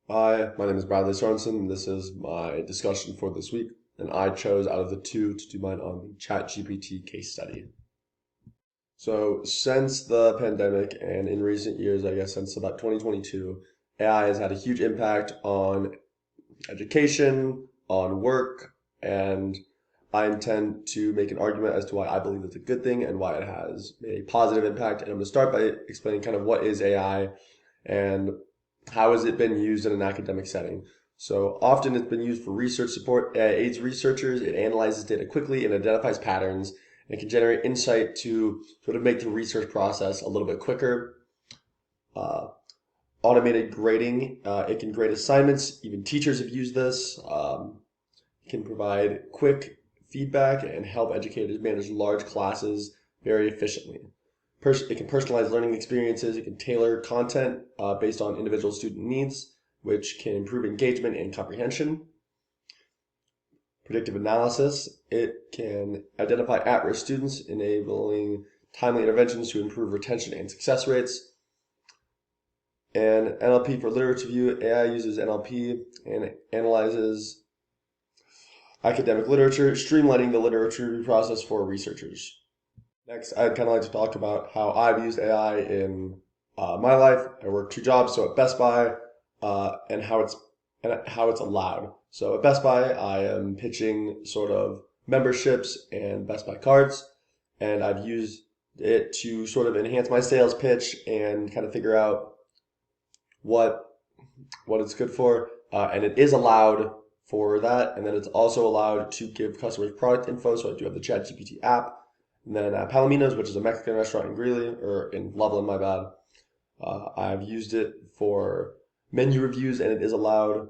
Hi, my name is Bradley Sorensen, and this is my discussion for this week. And I chose out of the two to do mine on the ChatGPT case study. So, since the pandemic and in recent years, I guess since about 2022, AI has had a huge impact on education, on work, and I intend to make an argument as to why I believe it's a good thing and why it has made a positive impact. And I'm going to start by explaining kind of what is AI and how has it been used in an academic setting. So often it's been used for research support. AI aids researchers, it analyzes data quickly and identifies patterns, and can generate insight to sort of make the research process a little bit quicker. Uh, Automated grading, it can grade assignments. Even teachers have used this. It can provide quick feedback and help educators manage large classes very efficiently. It can personalize learning experiences. It can tailor content based on individual student needs, which can improve engagement and comprehension. Predictive analysis. It can identify at-risk students, enabling timely interventions to improve retention and success rates. And NLP for literature review. AI uses NLP and analyzes academic literature, streamlining the literature review process for researchers. Next, I'd kind of like to talk about how I've used AI in my life. I work two jobs, so at Best Buy, and how it's allowed. So at Best Buy, I am pitching sort of memberships and Best Buy cards, and I've used it to sort of enhance my sales pitch and kind of figure out what it's good for, and it is allowed for that. And then it's also allowed to give customers product info. So I do have the ChatGPT app, and then at Palomino's, which is a Mexican restaurant in Greeley or in Loveland, my bad. I've used it for menu reviews, and it is allowed,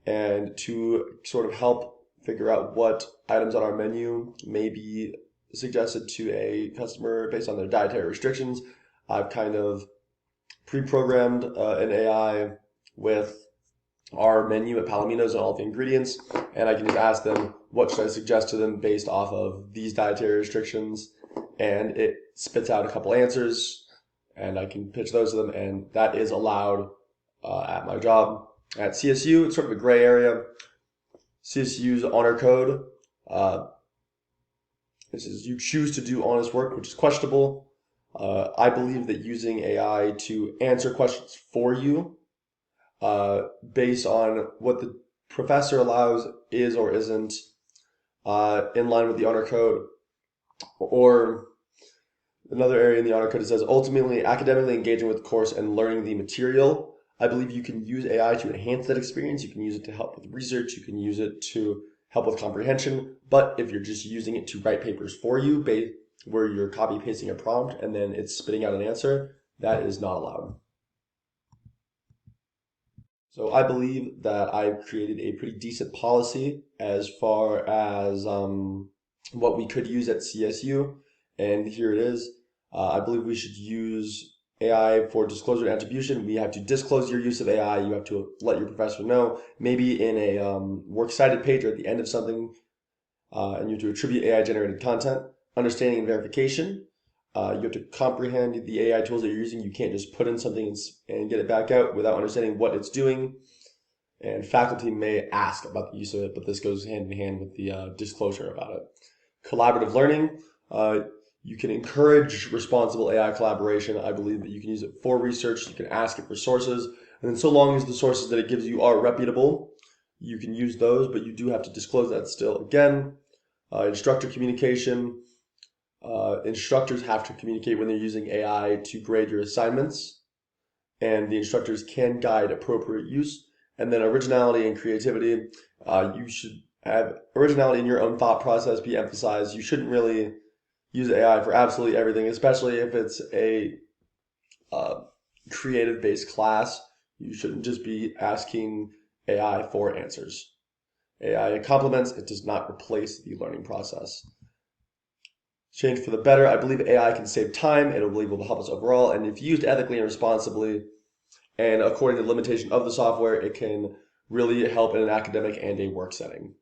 and to sort of help figure out what items on our menu may be suggested to a customer based on their dietary restrictions. I've kind of pre-programmed an AI with our menu at Palomino's and all the ingredients, and I can just ask them what should I suggest to them based off of these dietary restrictions, and it spits out a couple answers, and I can pitch those to them, and that is allowed at my job. At CSU, it's sort of a gray area. CSU's honor code. This is you choose to do honest work, which is questionable. I believe that using AI to answer questions for you based on what the professor allows is or isn't in line with the honor code. Or another area in the honor code, it says ultimately academically engaging with the course and learning the material. I believe you can use AI to enhance that experience. You can use it to help with research. You can use it to help with comprehension. But if you're just using it to write papers for you, where you're copy pasting a prompt and then it's spitting out an answer, that is not allowed. So I believe that I've created a pretty decent policy as far as what we could use at CSU, and here it is. I believe we should use AI for disclosure and attribution. We have to disclose your use of AI. You have to let your professor know, maybe in a works cited page or at the end of something, and you have to attribute AI generated content. Understanding and verification. You have to comprehend the AI tools that you're using. You can't just put in something and get it back out without understanding what it's doing. And faculty may ask about the use of it, but this goes hand in hand with the disclosure about it. Collaborative learning. You can encourage responsible AI collaboration. I believe that you can use it for research. You can ask it for sources. And then so long as the sources that it gives you are reputable, you can use those, but you do have to disclose that still. Again, instructor communication. Instructors have to communicate when they're using AI to grade your assignments, and the instructors can guide appropriate use. And then originality and creativity. You should have originality in your own thought process be emphasized. You shouldn't really use AI for absolutely everything, especially if it's a creative-based class. You shouldn't just be asking AI for answers. AI complements, it does not replace the learning process. Change for the better. I believe AI can save time. It will help us overall. And if used ethically and responsibly, and according to the limitation of the software, it can really help in an academic and a work setting.